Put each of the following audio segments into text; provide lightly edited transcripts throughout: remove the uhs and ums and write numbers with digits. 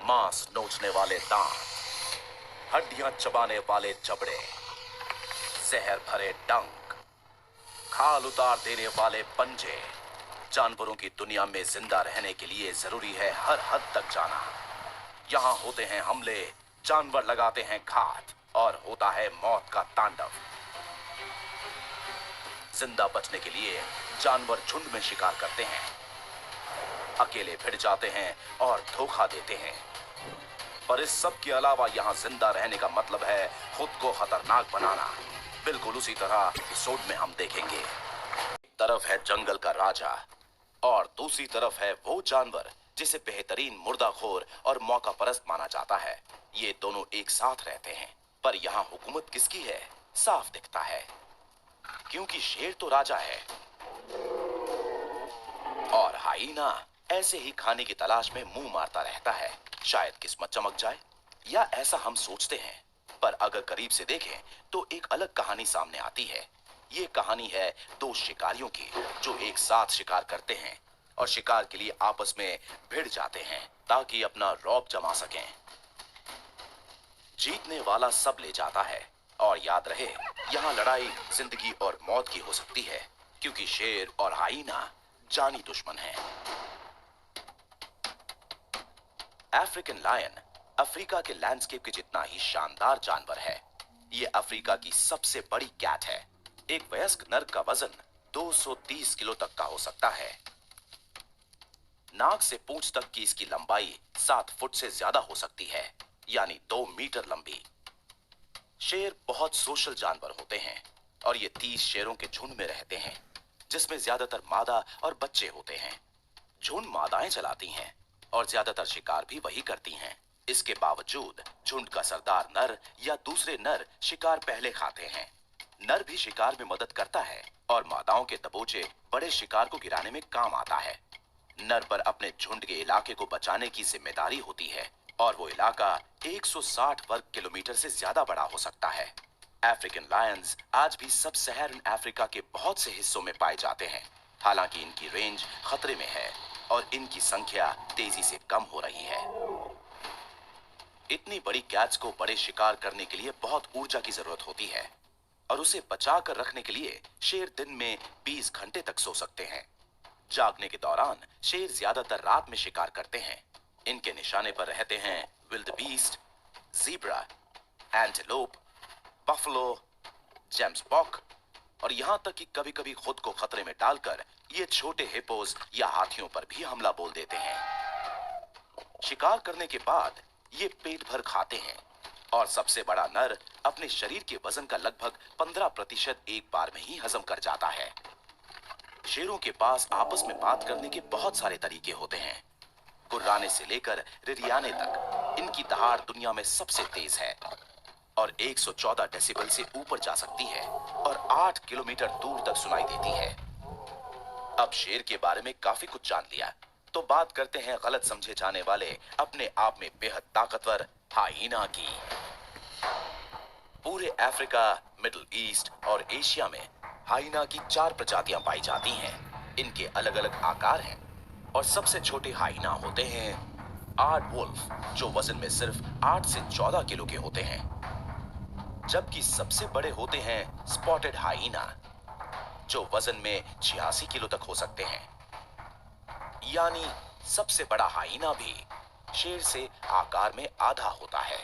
मांस नोचने वाले दांत, हड्डियां चबाने वाले जबड़े, जहर भरे डंक, खाल उतार देने वाले पंजे। जानवरों की दुनिया में जिंदा रहने के लिए जरूरी है हर हद तक जाना। यहाँ होते हैं हमले, जानवर लगाते हैं घात और होता है मौत का तांडव। जिंदा बचने के लिए जानवर झुंड में शिकार करते हैं, अकेले भिड़ जाते हैं और धोखा देते हैं। पर इस सब के अलावा यहाँ जिंदा रहने का मतलब है खुद को खतरनाक बनाना। बिल्कुल उसी तरह एपिसोड में हम देखेंगे। एक तरफ है जंगल का राजा और दूसरी तरफ है वो जानवर जिसे बेहतरीन मुर्दाखोर और मौका परस्त माना जाता है। ये दोनों एक साथ रहते हैं, पर यहाँ हुकूमत किसकी है साफ दिखता है, क्योंकि शेर तो राजा है और हाइना ऐसे ही खाने की तलाश में मुंह मारता रहता है। शायद किस्मत चमक जाए, या ऐसा हम सोचते हैं। पर अगर करीब से देखें तो एक अलग कहानी सामने आती है। ये कहानी है दो शिकारियों की जो एक साथ शिकार करते हैं और शिकार के लिए आपस में भिड़ जाते हैं ताकि अपना रौब जमा सकें। जीतने वाला सब ले जाता है, और याद रहे यहाँ लड़ाई जिंदगी और मौत की हो सकती है, क्योंकि शेर और हाइना जानी दुश्मन हैं। अफ्रीकन लायन अफ्रीका के लैंडस्केप के जितना ही शानदार जानवर है। ये अफ्रीका की सबसे बड़ी कैट है। एक वयस्क नर का वजन 230 किलो तक का हो सकता है। नाक से पूंछ तक की इसकी लंबाई 7 फुट से ज्यादा हो सकती है, यानी 2 मीटर लंबी। शेर बहुत सोशल जानवर होते हैं और ये 30 शेरों के झुंड में रहते हैं, जिसमें ज्यादातर मादा और बच्चे होते हैं। झुंड मादाएं चलाती हैं और ज्यादातर शिकार भी वही करती हैं। इसके बावजूद झुंड का सरदार नर या दूसरे नर शिकार पहले खाते हैं। नर भी शिकार में मदद करता है और मादाओं के दबोचे बड़े शिकार को गिराने में काम आता है। नर पर अपने झुंड के इलाके को बचाने की जिम्मेदारी होती है और वो इलाका 160 वर्ग किलोमीटर से ज्यादा बड़ा हो सकता है। अफ्रीकन लायंस आज भी सब सहारन अफ्रीका के बहुत से हिस्सों में पाए जाते हैं। हालांकि इनकी रेंज खतरे में है और इनकी संख्या तेजी से कम हो रही है। इतनी बड़ी कैट्स को बड़े शिकार करने के लिए बहुत ऊर्जा की जरूरत होती है और उसे बचा कर रखने के लिए शेर दिन में 20 घंटे तक सो सकते हैं। जागने के दौरान शेर ज्यादातर रात में शिकार करते हैं। इनके निशाने पर रहते हैं विल्डबीस्ट, ज़ीब्रा, एंटीलोप, बफलो, जेम्स बॉक और यहां तक कि कभी-कभी खुद को खतरे में डालकर ये छोटे हिप्पोज या हाथियों पर भी हमला बोल देते हैं। शिकार करने के बाद ये पेट भर खाते हैं और सबसे बड़ा नर अपने शरीर के वजन का लगभग 15% एक बार में ही हजम कर जाता है। शेरों के पास आपस में बात करने के बहुत सारे तरीके होते हैं। गुर्राने से लेकर रिरियाने तक इनकी दहाड़ दुनिया में सबसे तेज है और 114 डेसिबल से ऊपर जा सकती है और 8 किलोमीटर दूर तक सुनाई देती है। अब शेर के बारे में काफी कुछ जान लिया, तो बात करते हैं गलत समझे जाने वाले अपने आप में बेहद ताकतवर हाइना की। पूरे अफ्रीका, मिडिल ईस्ट और एशिया में हाइना की 4 प्रजातियां पाई जाती हैं। इनके अलग अलग आकार हैं और सबसे छोटे हाइना होते हैं आर्ड वुल्फ, जो वजन में सिर्फ 8 से 14 किलो के होते हैं, जबकि सबसे बड़े होते हैं स्पॉटेड हाइना, जो वजन में 86 किलो तक हो सकते हैं। यानी सबसे बड़ा हाइना भी शेर से आकार में आधा होता है।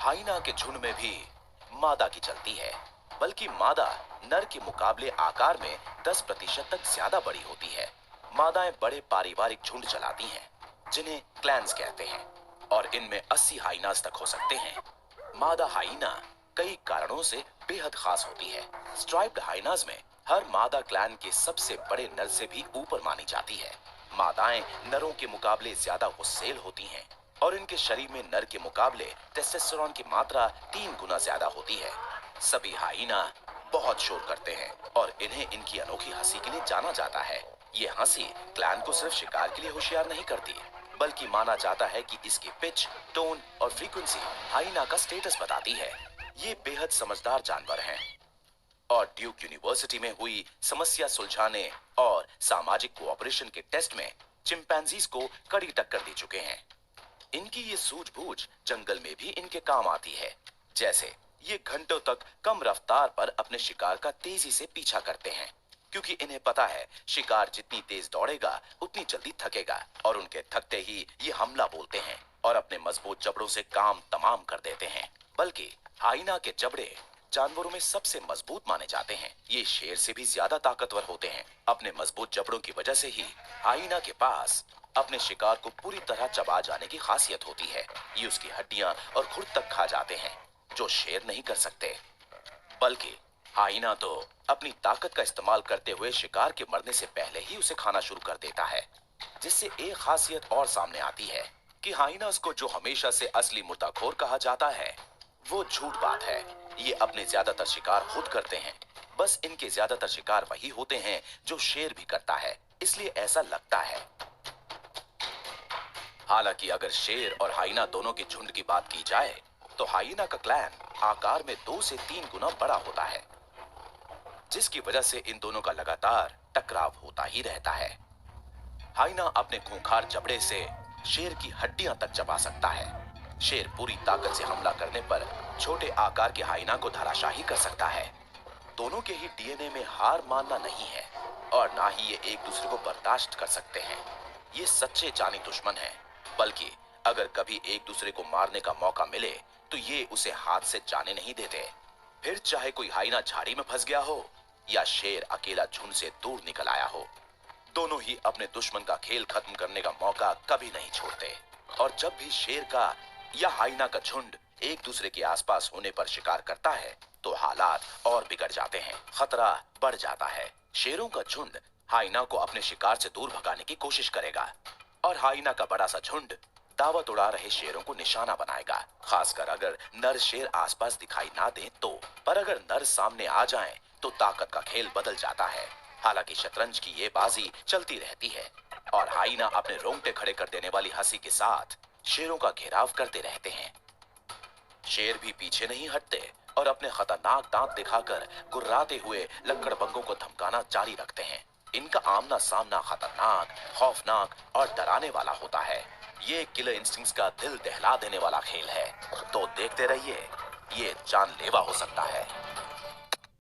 हाइना के झुंड में भी मादा की चलती है, बल्कि मादा नर के मुकाबले आकार में 10% तक ज्यादा बड़ी होती है। मादाएं बड़े पारिवारिक झुंड चलाती हैं, जिन्हें क्लैंस कहते हैं, और इनमें 80 हाइनास तक हो सकते हैं। मादा हाइना कई कारणों से बेहद खास होती है। स्ट्राइप्ड हाइनास में हर मादा क्लैन के सबसे बड़े नर से भी ऊपर मानी जाती है। मादाएं नरों के मुकाबले ज्यादा गुस्सैल होती हैं और इनके शरीर में नर के मुकाबले टेस्टोस्टेरोन की मात्रा 3 गुना ज्यादा होती है। सभी हाइना बहुत शोर करते हैं और इन्हें इनकी अनोखी हंसी के लिए जाना जाता है। ये हंसी क्लैन को सिर्फ शिकार के लिए होशियार नहीं करती, बल्कि माना जाता है कि इसकी पिच, टोन और फ्रीक्वेंसी हाइना का स्टेटस बताती है। ये बेहद समझदार जानवर हैं और ड्यूक यूनिवर्सिटी में हुई समस्या सुलझाने और सामाजिक कोऑपरेशन के टेस्ट में चिंपैंजीज को कड़ी टक्कर दे चुके हैं। इनकी ये सूझबूझ जंगल में भी इनके काम आती है। जैसे ये घंटों तक कम रफ्तार पर अपने शिकार का तेजी से पीछा करते हैं, क्योंकि इन्हें पता है शिकार जितनी तेज दौड़ेगा उतनी जल्दी थकेगा, और उनके थकते ही ये हमला बोलते हैं और अपने मजबूत जबड़ों से काम तमाम कर देते हैं। बल्कि हाइना के जबड़े जानवरों में सबसे मजबूत माने जाते हैं। ये शेर से भी ज्यादा ताकतवर होते हैं। अपने मजबूत जबड़ों की वजह से ही हाइना के पास अपने शिकार को पूरी तरह चबा जाने की खासियत होती है। ये उसकी हड्डियां और खुर तक खा जाते हैं, जो शेर नहीं कर सकते। बल्कि हाइना तो अपनी ताकत का इस्तेमाल करते हुए शिकार के मरने से पहले ही उसे खाना शुरू कर देता है। जिससे एक खासियत और सामने आती है कि हाइनास को जो हमेशा से असली मुर्दाखोर कहा जाता है, वो झूठ बात है। ये अपने ज्यादातर शिकार खुद करते हैं। बस इनके ज्यादातर शिकार वही होते हैं जो शेर भी करता है, इसलिए ऐसा लगता है। हालांकि अगर शेर और हाइना दोनों के झुंड की बात की जाए, तो हाइना का क्लैन आकार में 2 से 3 गुना बड़ा होता है, जिसकी वजह से इन दोनों का लगातार टकराव होता ही रहता है। हाइना अपने खूंखार जबड़े से शेर की हड्डियां तक चबा सकता है। शेर पूरी ताकत से हमला करने पर छोटे आकार के हाइना को धराशाही कर सकता है। दोनों के ही डीएनए में हार मानना नहीं है, और ना ही ये एक दूसरे को बर्दाश्त कर सकते हैं। ये सच्चे जानी दुश्मन हैं। बल्कि अगर कभी एक दूसरे को मारने का मौका मिले तो ये उसे हाथ से जाने नहीं देते। फिर चाहे कोई हाइना झाड़ी में फंस गया हो या शेर अकेला झुंड से दूर निकल आया हो, दोनों ही अपने दुश्मन का खेल खत्म करने का मौका कभी नहीं छोड़ते। और जब भी शेर का या हाइना का झुंड एक दूसरे के आसपास होने पर शिकार करता है, तो हालात और बिगड़ जाते हैं, खतरा बढ़ जाता है। शेरों का झुंड हाइना को अपने शिकार से दूर भगाने की कोशिश करेगा, और हाइना का बड़ा सा झुंड दावत उड़ा रहे शेरों को निशाना बनाएगा, खासकर अगर नर शेर आसपास दिखाई ना दें तो। पर अगर नर सामने आ जाएं, तो ताकत का खेल बदल जाता है। हालांकि शतरंज की ये बाजी चलती रहती है, और हाइना अपने रोंगटे खड़े कर देने वाली हंसी के साथ शेरों का घेराव करते रहते हैं। शेर भी पीछे नहीं हटते और अपने खतरनाक दांत दिखाकर गुर्राते हुए लकड़बग्गों को धमकाना जारी रखते हैं। इनका आमना सामना खतरनाक, खौफनाक और डराने वाला होता है। ये किलर इंस्टिंक्ट्स का दिल दहला देने वाला खेल है। तो देखते रहिए, ये जानलेवा हो सकता है।